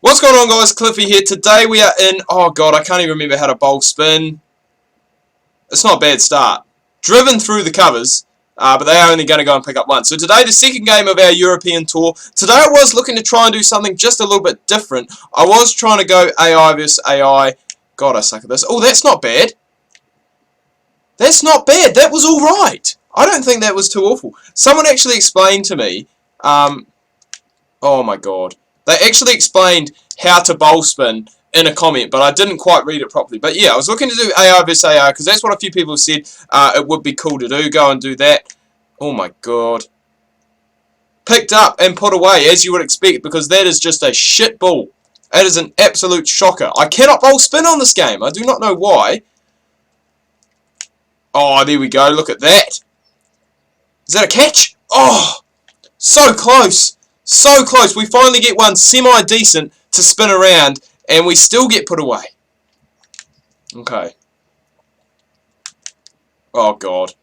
What's going on, guys? Cliffy here. Today we are in, oh god, I can't even remember how to bowl spin. It's not a bad start. Driven through the covers, but they are only going to go and pick up one. So today, the second game of our European tour. Today I was looking to try and do something just a little bit different. I was trying to go AI versus AI. God, I suck at this. Oh, that's not bad. That's not bad. That was alright. I don't think that was too awful. Someone actually explained to me, oh my god. They actually explained how to bowl spin in a comment, but I didn't quite read it properly. But yeah, I was looking to do AI vs AI because that's what a few people said it would be cool to do. Go and do that. Oh my god. Picked up and put away, as you would expect, because that is just a shit ball. That is an absolute shocker. I cannot bowl spin on this game. I do not know why. Oh, there we go. Look at that. Is that a catch? Oh, so close. So close. We finally get one semi-decent to spin around, and we still get put away. Okay. Oh, God.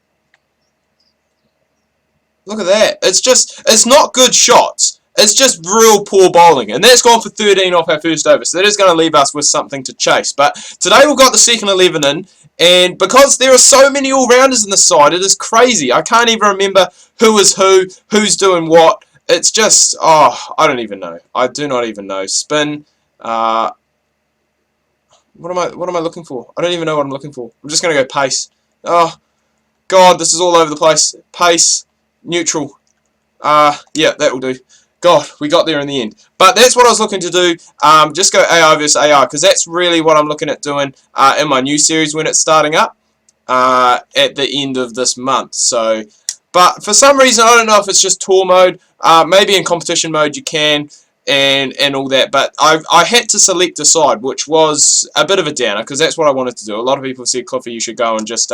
Look at that. It's not good shots. It's just real poor bowling. And that's gone for 13 off our first over. So that is going to leave us with something to chase. But today we've got the second 11 in. And because there are so many all-rounders in the side, it is crazy. I can't even remember who is who, who's doing what. It's just, oh, I don't even know. I do not even know. Spin. What am I looking for? I don't even know what I'm looking for. I'm just going to go pace. Oh, God, this is all over the place. Pace. Neutral. Yeah, that will do. God, we got there in the end. But that's what I was looking to do. Just go AI versus AI, because that's really what I'm looking at doing in my new series when it's starting up at the end of this month. So, but for some reason, I don't know if it's just tour mode. Maybe in competition mode you can, and all that. But I had to select a side, which was a bit of a downer, because that's what I wanted to do. A lot of people said, Cliffy, you should go and just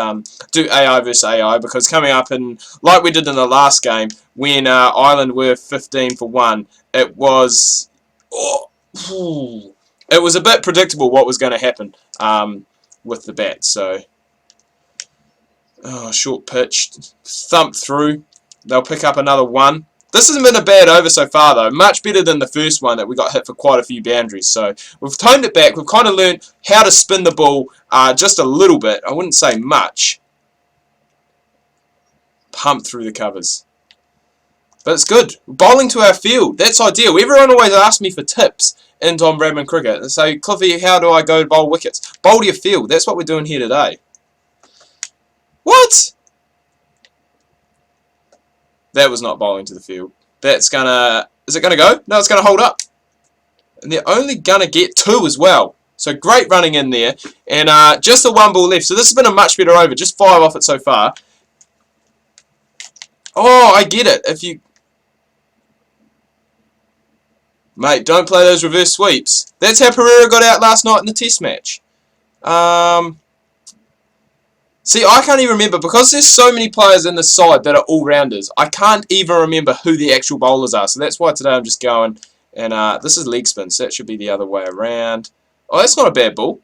do AI versus AI, because coming up in, like we did in the last game, when Ireland were 15 for 1, it was, it was a bit predictable what was going to happen with the bat. So, short pitch, thump through. They'll pick up another one. This hasn't been a bad over so far, though. Much better than the first one that we got hit for quite a few boundaries. So we've toned it back. We've kind of learned how to spin the ball just a little bit. I wouldn't say much. Pump through the covers. But it's good. Bowling to our field. That's ideal. Everyone always asks me for tips in Bradman cricket. They say, Cliffy, how do I go to bowl wickets? Bowl to your field. That's what we're doing here today. What? That was not bowling to the field. That's gonna... Is it gonna go? No, it's gonna hold up. And they're only gonna get 2 as well. So great running in there. And just the 1 ball left. So this has been a much better over. Just 5 off it so far. Oh, I get it. If you... Mate, don't play those reverse sweeps. That's how Pereira got out last night in the test match. See, I can't even remember, because there's so many players in the side that are all-rounders, I can't even remember who the actual bowlers are. So that's why today I'm just going, and this is leg spin, so that should be the other way around. Oh, that's not a bad ball.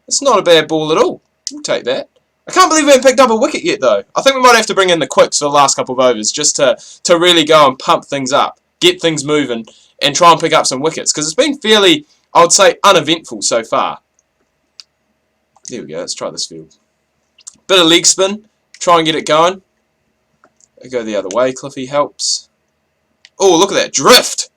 That's not a bad ball at all. We'll take that. I can't believe we haven't picked up a wicket yet, though. I think we might have to bring in the quicks for the last couple of overs, just to really go and pump things up, get things moving, and try and pick up some wickets. Because it's been fairly, I would say, uneventful so far. There we go, let's try this field. Bit of leg spin, try and get it going. I go the other way, Cliffy helps. Oh, look at that, drift!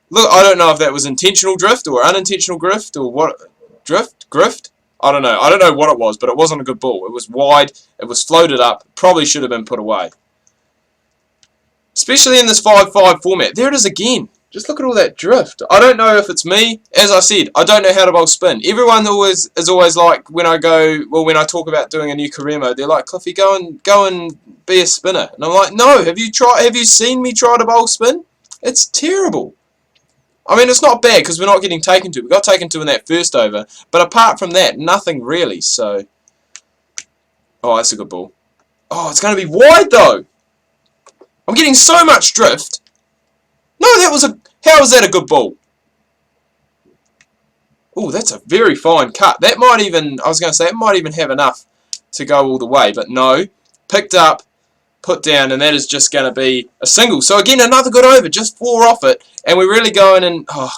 Look, I don't know if that was intentional drift or unintentional drift or what. Grift? I don't know. I don't know what it was, but it wasn't a good ball. It was wide, it was floated up, probably should have been put away. Especially in this 5-5 format. There it is again. Just look at all that drift. I don't know if it's me. As I said, I don't know how to bowl spin. Everyone is always like, when I talk about doing a new career mode, they're like, Cliffy, go and be a spinner. And I'm like, no, have you seen me try to bowl spin? It's terrible. I mean, it's not bad because we're not getting taken to. We got taken to in that first over. But apart from that, nothing really. So, oh, that's a good ball. Oh, it's going to be wide though. I'm getting so much drift. No, that was how was that a good ball? Oh, that's a very fine cut. That might even, I was going to say, it might even have enough to go all the way. But no, picked up, put down, and that is just going to be a single. So again, another good over, just 4 off it. And we're really going and, oh,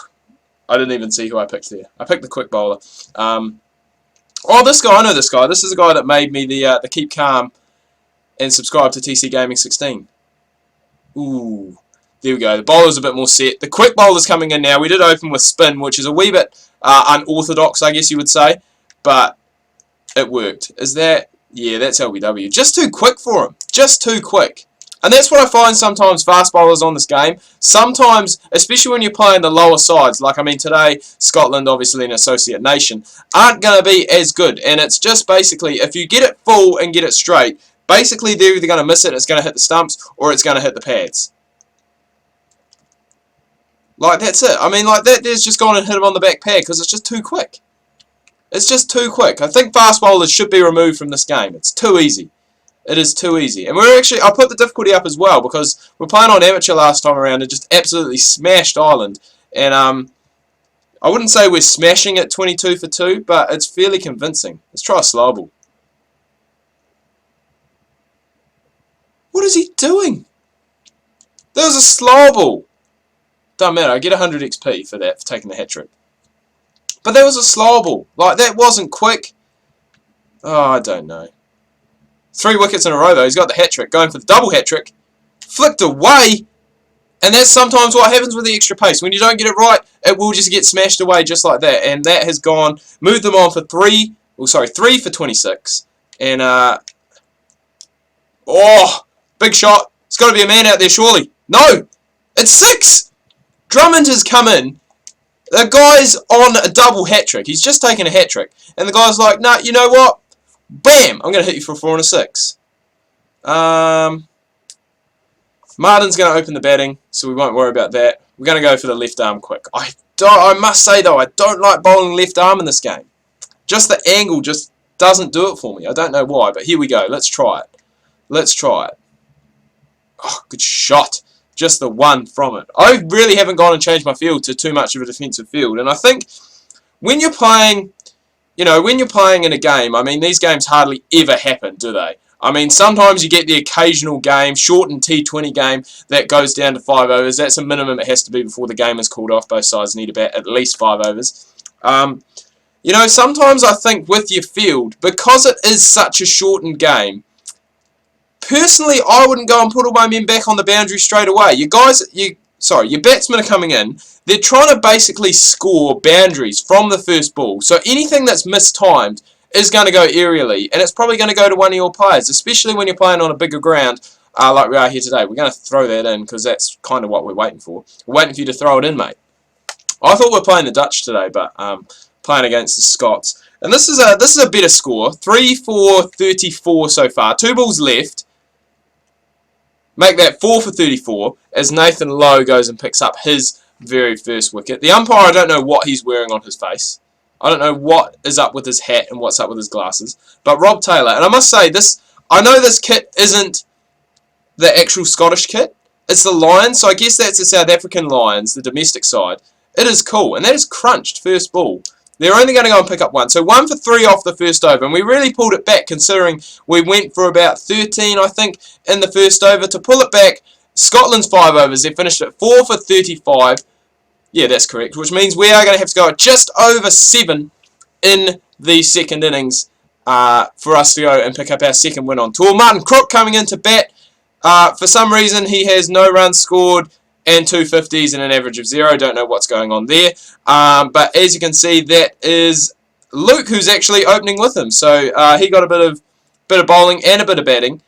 I didn't even see who I picked there. I picked the quick bowler. Oh, this guy. I know this guy. This is the guy that made me the Keep Calm and subscribe to TC Gaming 16. Ooh. There we go. The bowler's a bit more set. The quick bowler's coming in now. We did open with spin, which is a wee bit unorthodox, I guess you would say. But it worked. Is that... Yeah, that's LBW. Just too quick for him. Just too quick. And that's what I find sometimes fast bowlers on this game. Sometimes, especially when you're playing the lower sides, like I mean today, Scotland, obviously an associate nation, aren't going to be as good. And it's just basically, if you get it full and get it straight, basically they're either going to miss it, it's going to hit the stumps, or it's going to hit the pads. Like, that's it. I mean, like, that there's just gone and hit him on the back pad because it's just too quick. It's just too quick. I think fast bowlers should be removed from this game. It's too easy. It is too easy. And we're actually, I'll put the difficulty up as well because we're playing on amateur last time around and just absolutely smashed Ireland. And I wouldn't say we're smashing it 22 for 2, but it's fairly convincing. Let's try a slow ball. What is he doing? There was a slow ball. Don't matter, I get 100 XP for that, for taking the hat-trick. But that was a slow ball. Like, that wasn't quick. Oh, I don't know. 3 wickets in a row, though. He's got the hat-trick. Going for the double hat-trick. Flicked away. And that's sometimes what happens with the extra pace. When you don't get it right, it will just get smashed away just like that. And that has gone, moved them on for 3 for 26. And, oh, big shot. It's got to be a man out there, surely. No, it's 6. Drummond has come in. The guy's on a double hat-trick. He's just taken a hat-trick. And the guy's like, nah, you know what? Bam! I'm going to hit you for a 4 and a 6. Martin's going to open the batting, so we won't worry about that. We're going to go for the left arm quick. I must say, though, I don't like bowling left arm in this game. Just the angle just doesn't do it for me. I don't know why, but here we go. Let's try it. Let's try it. Oh, good shot. Just the one from it. I really haven't gone and changed my field to too much of a defensive field. And I think when you're playing, you know, when you're playing in a game, I mean, these games hardly ever happen, do they? I mean, sometimes you get the occasional game, shortened T20 game, that goes down to 5 overs. That's a minimum it has to be before the game is called off. Both sides need to bat at least 5 overs. You know, sometimes I think with your field, because it is such a shortened game, personally, I wouldn't go and put all my men back on the boundary straight away. Your batsmen are coming in. They're trying to basically score boundaries from the first ball. So anything that's mistimed is going to go aerially, and it's probably going to go to one of your players, especially when you're playing on a bigger ground like we are here today. We're going to throw that in because that's kind of what we're waiting for. We're waiting for you to throw it in, mate. I thought we were playing the Dutch today, but playing against the Scots. And this is a better score. 3 for 34 so far. 2 balls left. Make that 4 for 34 as Nathan Lowe goes and picks up his very first wicket. The umpire, I don't know what he's wearing on his face. I don't know what is up with his hat and what's up with his glasses. But Rob Taylor, and I must say, I know this kit isn't the actual Scottish kit. It's the Lions, so I guess that's the South African Lions, the domestic side. It is cool, and that is crunched first ball. They're only going to go and pick up 1. So 1 for 3 off the first over. And we really pulled it back considering we went for about 13, I think, in the first over. To pull it back, Scotland's 5 overs. They finished at 4 for 35. Yeah, that's correct. Which means we are going to have to go at just over 7 in the second innings for us to go and pick up our second win on tour. Martin Crook coming in to bat. For some reason, he has no runs scored and 2 50s and an average of 0. Don't know what's going on there. But as you can see, that is Luke who's actually opening with him. So he got a bit of bowling and a bit of batting,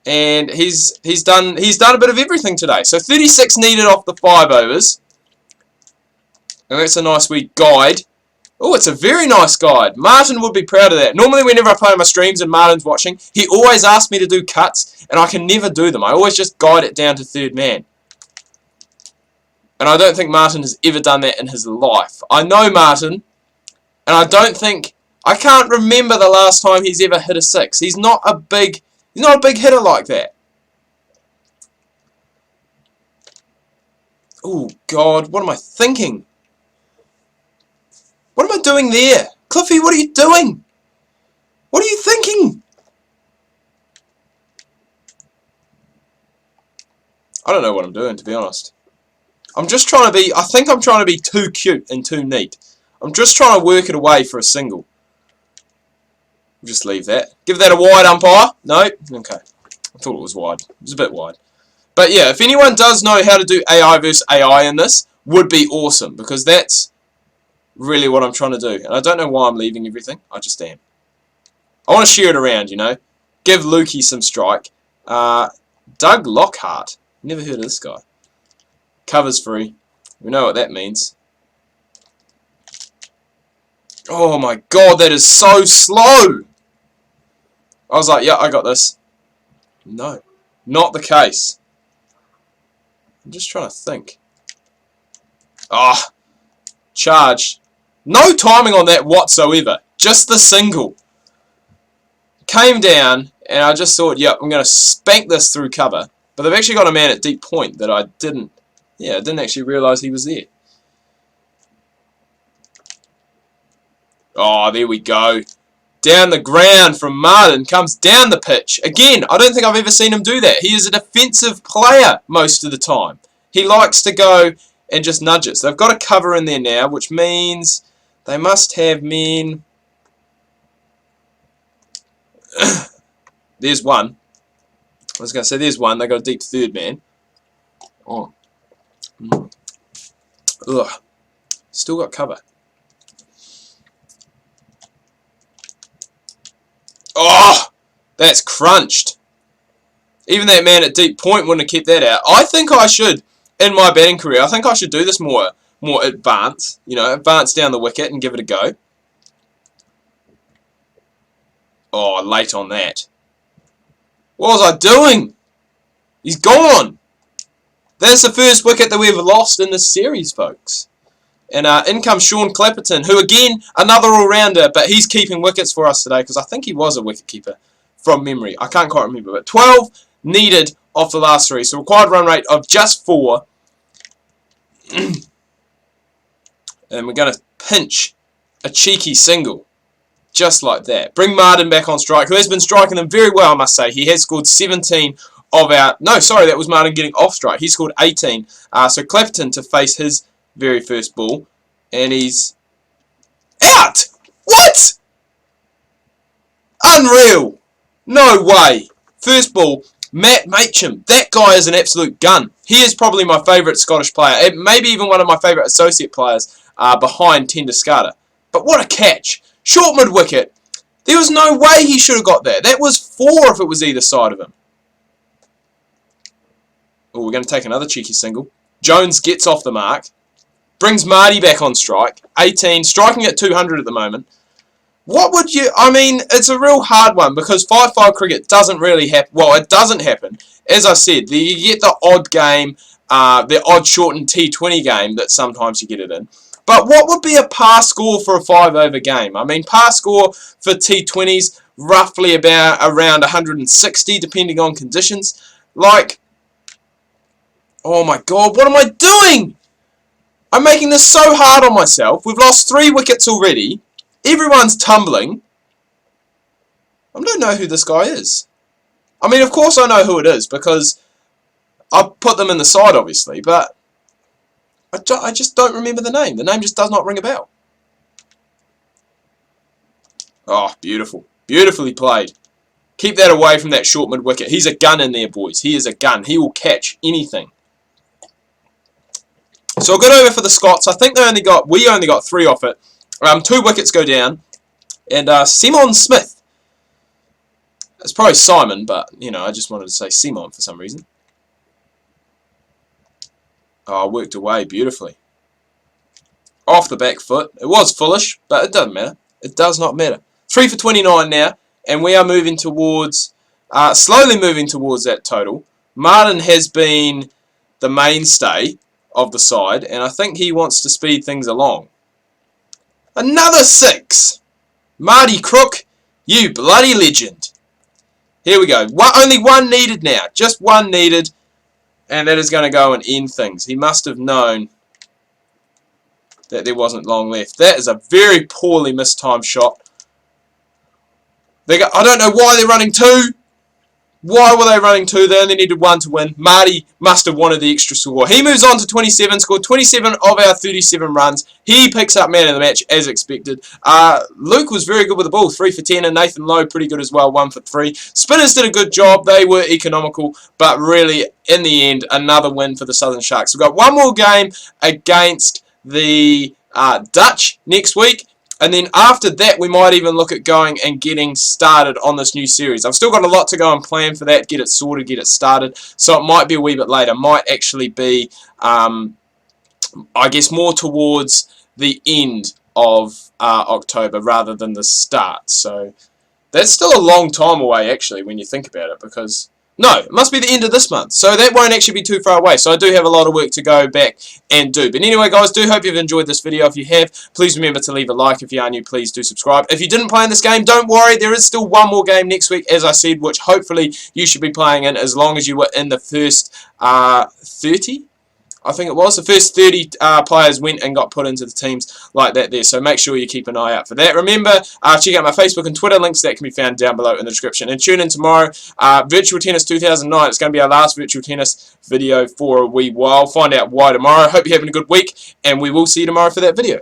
and he's done a bit of everything today. So 36 needed off the 5 overs, and that's a nice wee guide. Oh, it's a very nice guide. Martin would be proud of that. Normally, whenever I play on my streams and Martin's watching, he always asks me to do cuts, and I can never do them. I always just guide it down to third man. And I don't think Martin has ever done that in his life. I know Martin, and I can't remember the last time he's ever hit a 6. He's not a big hitter like that. Oh God, what am I thinking? What am I doing there? Cliffy, what are you doing? What are you thinking? I don't know what I'm doing, to be honest. I'm just trying to be, I think I'm trying to be too cute and too neat. I'm just trying to work it away for a single. Just leave that. Give that a wide, umpire. No? Okay. I thought it was wide. It was a bit wide. But yeah, if anyone does know how to do AI versus AI in this, would be awesome. Because that's really what I'm trying to do. And I don't know why I'm leaving everything. I just am. I want to share it around, you know. Give Lukey some strike. Doug Lockhart. Never heard of this guy. Covers free. We know what that means. Oh my god, that is so slow! I was like, yeah, I got this. No. Not the case. I'm just trying to think. Ah. Oh, charged. No timing on that whatsoever. Just the single. Came down, and I just thought, yep, I'm going to spank this through cover. But they've actually got a man at deep point that I didn't actually realise he was there. Oh, there we go. Down the ground from Martin, comes down the pitch. Again, I don't think I've ever seen him do that. He is a defensive player most of the time. He likes to go and just nudge it. So they've got a cover in there now, which means they must have men. There's one. I was going to say there's one. They got a deep third man. Oh. Ugh. Still got cover. Oh! That's crunched. Even that man at deep point wouldn't have kept that out. I think I should, in my batting career, I think I should do this more advanced. You know, advance down the wicket and give it a go. Oh, late on that. What was I doing? He's gone. That's the first wicket that we've lost in this series, folks. And in comes Sean Clapperton, who again, another all-rounder, but he's keeping wickets for us today, because I think he was a wicket-keeper from memory. I can't quite remember, but 12 needed off the last 3, so required run rate of just 4. And we're going to pinch a cheeky single, just like that. Bring Martin back on strike, who has been striking them very well, I must say. He has scored 17 of our... No, sorry, that was Martin getting off strike. He scored 18. So Clapperton to face his very first ball, and he's out. What? Unreal. No way. First ball, Matt Machem. That guy is an absolute gun. He is probably my favourite Scottish player, maybe even one of my favourite associate players behind Tenduscarter. But what a catch. Short mid-wicket. There was no way he should have got that. That was 4 if it was either side of him. Oh, we're going to take another cheeky single. Jones gets off the mark. Brings Marty back on strike. 18, striking at 200 at the moment. What would you... I mean, it's a real hard one because 5-5 cricket doesn't really happen. Well, it doesn't happen. As I said, you get the odd game, the odd shortened T20 game that sometimes you get it in. But what would be a par score for a 5-over game? I mean, par score for T20s, roughly around 160, depending on conditions. Like, oh my god, what am I doing? I'm making this so hard on myself. We've lost 3 wickets already. Everyone's tumbling. I don't know who this guy is. I mean, of course I know who it is, because I put them in the side, obviously, but I just don't remember the name. The name just does not ring a bell. Oh, beautiful. Beautifully played. Keep that away from that short mid-wicket. He's a gun in there, boys. He is a gun. He will catch anything. So a good over for the Scots. I think we only got 3 off it. 2 wickets go down. And Simon Smith. It's probably Simon, but, you know, I just wanted to say Simon for some reason. Oh, worked away beautifully. Off the back foot. It was foolish, but it doesn't matter. It does not matter. 3 for 29 now. And we are moving towards... slowly moving towards that total. Martin has been the mainstay of the side, and I think he wants to speed things along. Another 6! Marty Crook, you bloody legend. Here we go. Only 1 needed now. Just 1 needed, and that is going to go and end things. He must have known that there wasn't long left. That is a very poorly mistimed shot. I don't know why they're running 2. Why were they running 2? They only needed 1 to win. Marty must have wanted the extra score. He moves on to 27, scored 27 of our 37 runs. He picks up man of the match as expected. Luke was very good with the ball, 3 for 10, and Nathan Lowe pretty good as well, 1 for 3. Spinners did a good job. They were economical, but really, in the end, another win for the Southern Sharks. We've got one more game against the Dutch next week. And then after that, we might even look at going and getting started on this new series. I've still got a lot to go and plan for that, get it sorted, get it started. So it might be a wee bit later. Might actually be, I guess, more towards the end of October rather than the start. So that's still a long time away, actually, when you think about it, because... No, it must be the end of this month, so that won't actually be too far away. So I do have a lot of work to go back and do. But anyway, guys, do hope you've enjoyed this video. If you have, please remember to leave a like. If you are new, please do subscribe. If you didn't play in this game, don't worry. There is still one more game next week, as I said, which hopefully you should be playing in as long as you were in the first 30. I think it was. The first 30 players went and got put into the teams like that there. So make sure you keep an eye out for that. Remember, check out my Facebook and Twitter links. That can be found down below in the description. And tune in tomorrow. Virtual Tennis 2009. It's going to be our last Virtual Tennis video for a wee while. Find out why tomorrow. Hope you're having a good week. And we will see you tomorrow for that video.